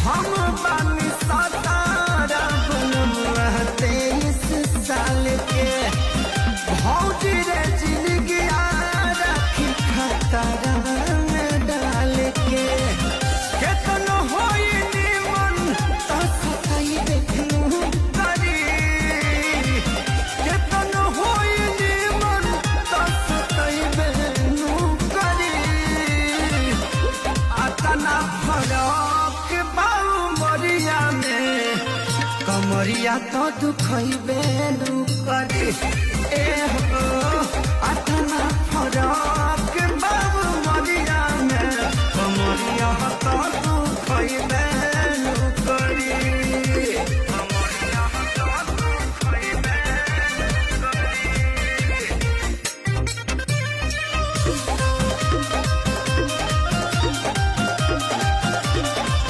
हम बानी 17 बनमुआ 23 साल के भौजी रे जिंदगी रखी खतरा में डाल के केतनो होई निमन तो सताई देखनु करी केतनो होई निमन तो सताई देखनु करी अतना फरक बाऊ मरिया में कमरिया तो दुखइबे नु करी ए हो अतना फरक